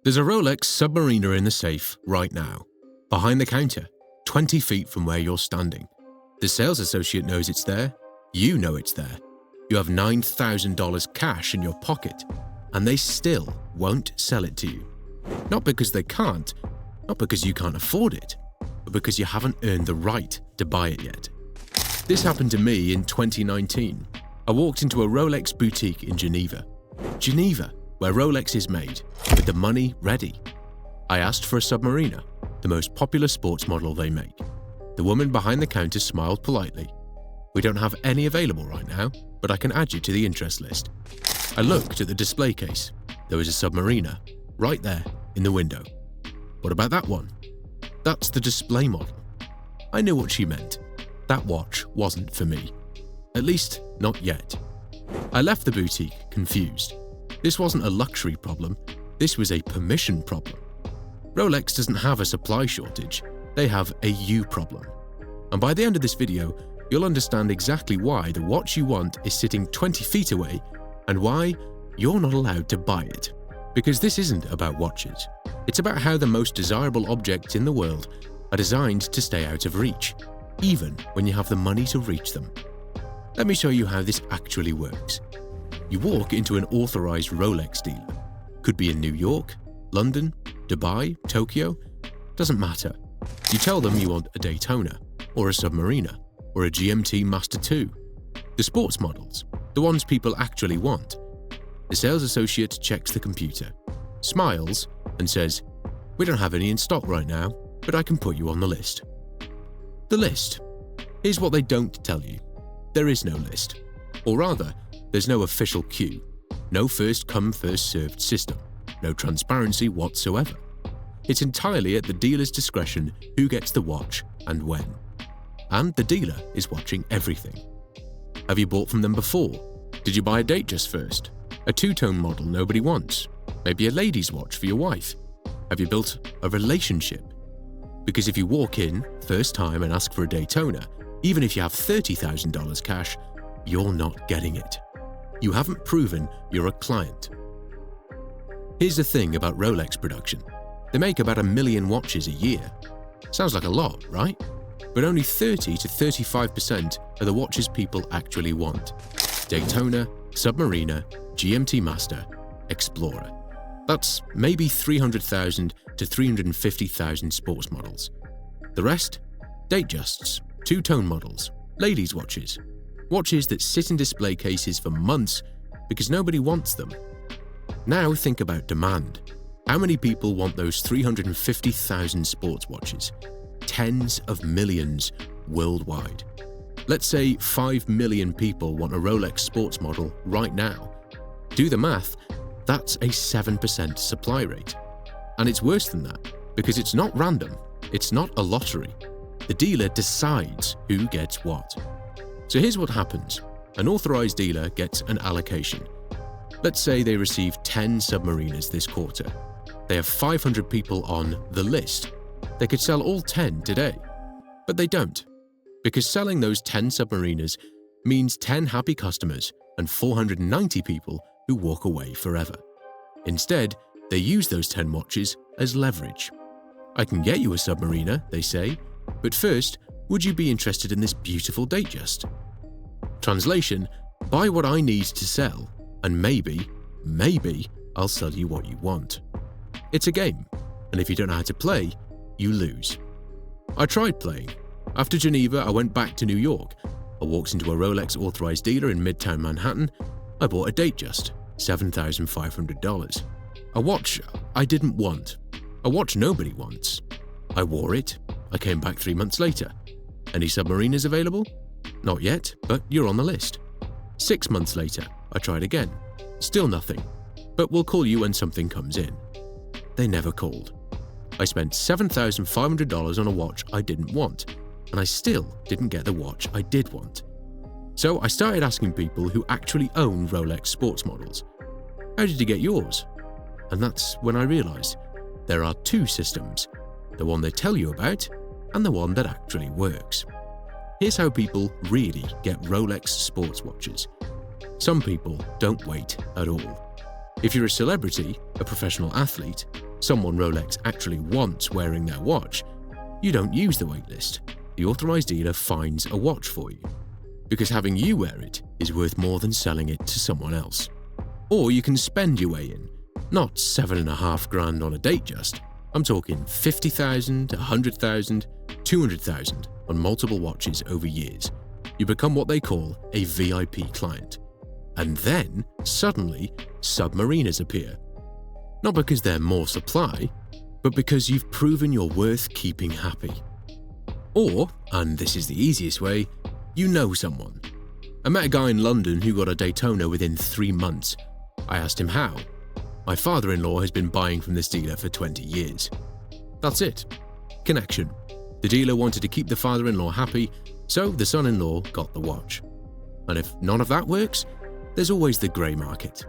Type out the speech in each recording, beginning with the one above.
There's a Rolex Submariner in the safe right now, behind the counter, 20 feet from where you're standing. The sales associate knows it's there, you know it's there. You have $9,000 cash in your pocket, and they still won't sell it to you. Not because they can't, not because you can't afford it, but because you haven't earned the right to buy it yet. This happened to me in 2019. I walked into a Rolex boutique in Geneva, where Rolex is made, with the money ready. I asked for a Submariner, the most popular sports model they make. The woman behind the counter smiled politely. "We don't have any available right now, but I can add you to the interest list." I looked at the display case. There was a Submariner, right there, in the window. "What about that one?" "That's the display model." I knew what she meant. That watch wasn't for me. At least, not yet. I left the boutique, confused. This wasn't a luxury problem, this was a permission problem. Rolex doesn't have a supply shortage, they have a you problem. And by the end of this video, you'll understand exactly why the watch you want is sitting 20 feet away and why you're not allowed to buy it. Because this isn't about watches, it's about how the most desirable objects in the world are designed to stay out of reach, even when you have the money to reach them. Let me show you how this actually works. You walk into an authorized Rolex dealer. Could be in New York, London, Dubai, Tokyo, doesn't matter. You tell them you want a Daytona, or a Submariner, or a GMT Master 2. The sports models, the ones people actually want. The sales associate checks the computer, smiles, and says, "We don't have any in stock right now, but I can put you on the list." The list. Here's what they don't tell you. There is no list. Or rather, there's no official queue, no first-come, first-served system, no transparency whatsoever. It's entirely at the dealer's discretion who gets the watch and when. And the dealer is watching everything. Have you bought from them before? Did you buy a Datejust first? A two-tone model nobody wants? Maybe a lady's watch for your wife? Have you built a relationship? Because if you walk in, first time, and ask for a Daytona, even if you have $30,000 cash, you're not getting it. You haven't proven you're a client. Here's the thing about Rolex production. They make about 1 million watches a year. Sounds like a lot, right? But only 30 to 35% are the watches people actually want. Daytona, Submariner, GMT Master, Explorer. That's maybe 300,000 to 350,000 sports models. The rest? Datejusts, two-tone models, ladies' watches. Watches that sit in display cases for months because nobody wants them. Now think about demand. How many people want those 350,000 sports watches? Tens of millions worldwide. Let's say 5 million people want a Rolex sports model right now. Do the math, that's a 7% supply rate. And it's worse than that, because it's not random, it's not a lottery. The dealer decides who gets what. So here's what happens. An authorized dealer gets an allocation. Let's say they receive 10 Submariners this quarter. They have 500 people on the list. They could sell all 10 today, but they don't. Because selling those 10 Submariners means 10 happy customers and 490 people who walk away forever. Instead, they use those 10 watches as leverage. "I can get you a Submariner," they say, "but first, would you be interested in this beautiful Datejust?" Translation, buy what I need to sell, and maybe I'll sell you what you want. It's a game, and if you don't know how to play, you lose. I tried playing. After Geneva, I went back to New York. I walked into a Rolex authorized dealer in Midtown Manhattan. I bought a Datejust, $7,500. A watch I didn't want. A watch nobody wants. I wore it. I came back 3 months later. Any Submariners available? Not yet, but you're on the list. 6 months later, I tried again. Still nothing. But we'll call you when something comes in. They never called. I spent $7,500 on a watch I didn't want, and I still didn't get the watch I did want. So I started asking people who actually own Rolex sports models, "How did you get yours?" And that's when I realized there are two systems, the one they tell you about and the one that actually works. Here's how people really get Rolex sports watches. Some people don't wait at all. If you're a celebrity, a professional athlete, someone Rolex actually wants wearing their watch, you don't use the waitlist. The authorized dealer finds a watch for you, because having you wear it is worth more than selling it to someone else. Or you can spend your way in, not $7,500 on a date just. I'm talking $50,000, $100,000, $200,000 on multiple watches over years. You become what they call a VIP client. And then, suddenly, submariners appear. Not because they're more supply, but because you've proven you're worth keeping happy. Or, and this is the easiest way, you know someone. I met a guy in London who got a Daytona within 3 months. I asked him how. My father-in-law has been buying from this dealer for 20 years. That's it. Connection. The dealer wanted to keep the father-in-law happy, so the son-in-law got the watch. And if none of that works, there's always the grey market.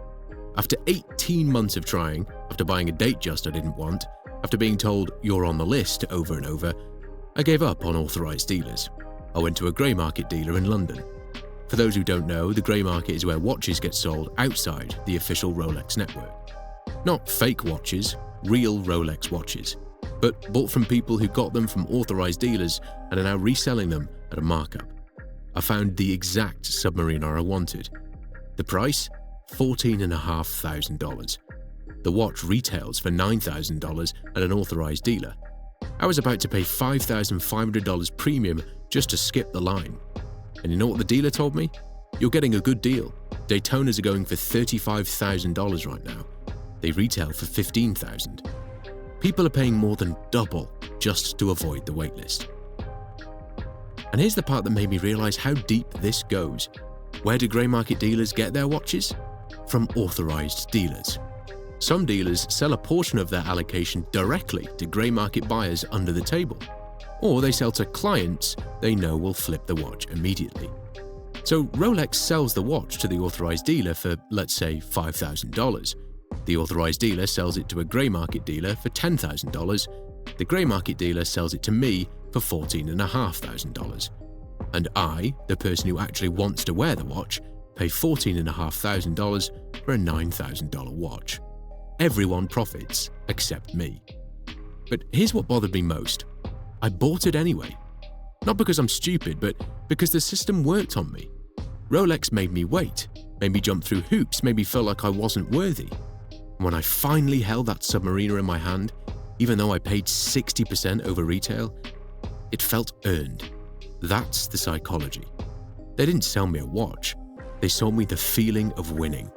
After 18 months of trying, after buying a date just I didn't want, after being told you're on the list over and over, I gave up on authorised dealers. I went to a grey market dealer in London. For those who don't know, the grey market is where watches get sold outside the official Rolex network. Not fake watches, real Rolex watches, but bought from people who got them from authorised dealers and are now reselling them at a markup. I found the exact Submariner I wanted. The price? $14,500. The watch retails for $9,000 at an authorised dealer. I was about to pay $5,500 premium just to skip the line. And you know what the dealer told me? You're getting a good deal. Daytonas are going for $35,000 right now. They retail for $15,000. People are paying more than double just to avoid the waitlist. And here's the part that made me realise how deep this goes. Where do grey market dealers get their watches? From authorised dealers. Some dealers sell a portion of their allocation directly to grey market buyers under the table, or they sell to clients they know will flip the watch immediately. So Rolex sells the watch to the authorised dealer for, let's say, $5,000. The authorised dealer sells it to a grey market dealer for $10,000. The grey market dealer sells it to me for $14,500. And I, the person who actually wants to wear the watch, pay $14,500 for a $9,000 watch. Everyone profits except me. But here's what bothered me most. I bought it anyway. Not because I'm stupid, but because the system worked on me. Rolex made me wait, made me jump through hoops, made me feel like I wasn't worthy. And when I finally held that Submariner in my hand, even though I paid 60% over retail, it felt earned. That's the psychology. They didn't sell me a watch, they sold me the feeling of winning.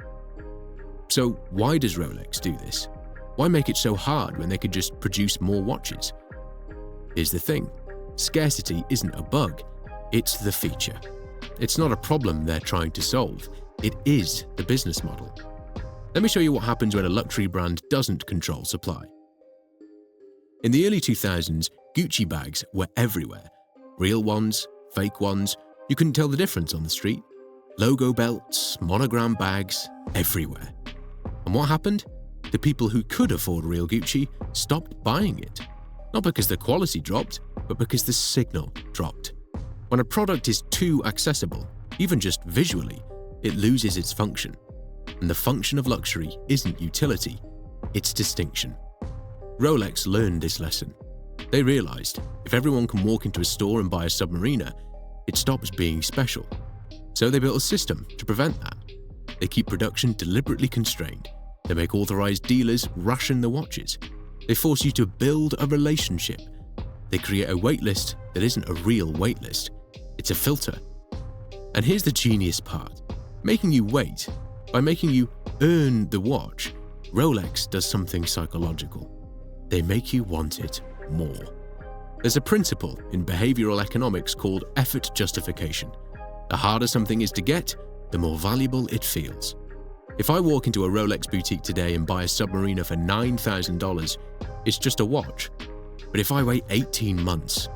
So why does Rolex do this? Why make it so hard when they could just produce more watches? Here's the thing, scarcity isn't a bug, it's the feature. It's not a problem they're trying to solve, it is the business model. Let me show you what happens when a luxury brand doesn't control supply. In the early 2000s, Gucci bags were everywhere. Real ones, fake ones, you couldn't tell the difference on the street. Logo belts, monogram bags, everywhere. And what happened? The people who could afford real Gucci stopped buying it. Not because the quality dropped, but because the signal dropped. When a product is too accessible, even just visually, it loses its function. And the function of luxury isn't utility, it's distinction. Rolex learned this lesson. They realized if everyone can walk into a store and buy a Submariner, it stops being special. So they built a system to prevent that. They keep production deliberately constrained. They make authorized dealers ration the watches. They force you to build a relationship. They create a waitlist that isn't a real waitlist. It's a filter. And here's the genius part. Making you wait, by making you earn the watch, Rolex does something psychological. They make you want it more. There's a principle in behavioral economics called effort justification. The harder something is to get, the more valuable it feels. If I walk into a Rolex boutique today and buy a Submariner for $9,000, it's just a watch. But if I wait 18 months,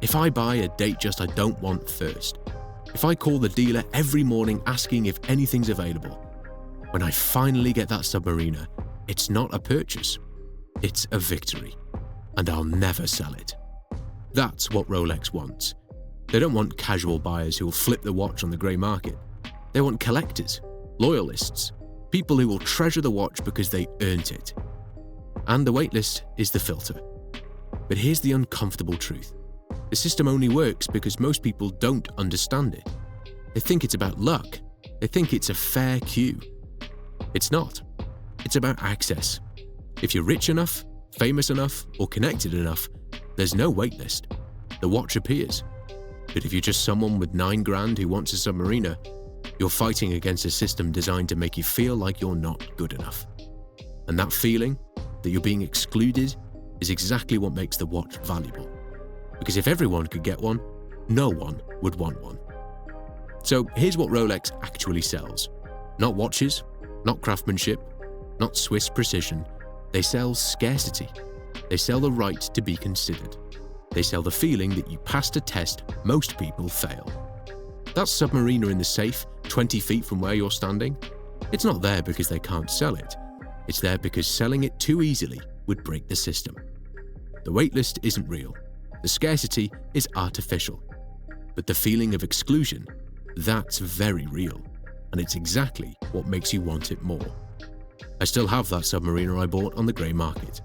if I buy a date just I don't want first, if I call the dealer every morning asking if anything's available, when I finally get that Submariner, it's not a purchase, it's a victory. And I'll never sell it. That's what Rolex wants. They don't want casual buyers who will flip the watch on the grey market. They want collectors, loyalists, people who will treasure the watch because they earned it. and the waitlist is the filter. But here's the uncomfortable truth. The system only works because most people don't understand it. They think it's about luck. They think it's a fair queue. It's not. It's about access. If you're rich enough, famous enough, or connected enough, there's no waitlist. The watch appears. But if you're just someone with $9,000 who wants a Submariner, you're fighting against a system designed to make you feel like you're not good enough. And that feeling, that you're being excluded, is exactly what makes the watch valuable. Because if everyone could get one, no one would want one. So here's what Rolex actually sells. Not watches, not craftsmanship, not Swiss precision. They sell scarcity. They sell the right to be considered. They sell the feeling that you passed a test most people fail. That Submariner in the safe, 20 feet from where you're standing, it's not there because they can't sell it. It's there because selling it too easily would break the system. The waitlist isn't real. The scarcity is artificial. But the feeling of exclusion, that's very real. And it's exactly what makes you want it more. I still have that Submariner I bought on the grey market.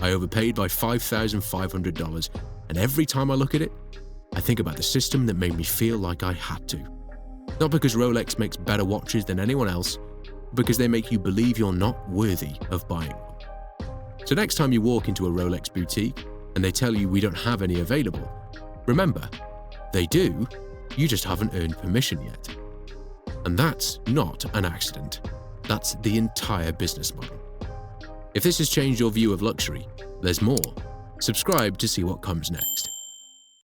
I overpaid by $5,500, and every time I look at it, I think about the system that made me feel like I had to. Not because Rolex makes better watches than anyone else, but because they make you believe you're not worthy of buying one. So next time you walk into a Rolex boutique and they tell you we don't have any available, remember, they do, you just haven't earned permission yet. And that's not an accident. That's the entire business model. If this has changed your view of luxury, there's more. Subscribe to see what comes next.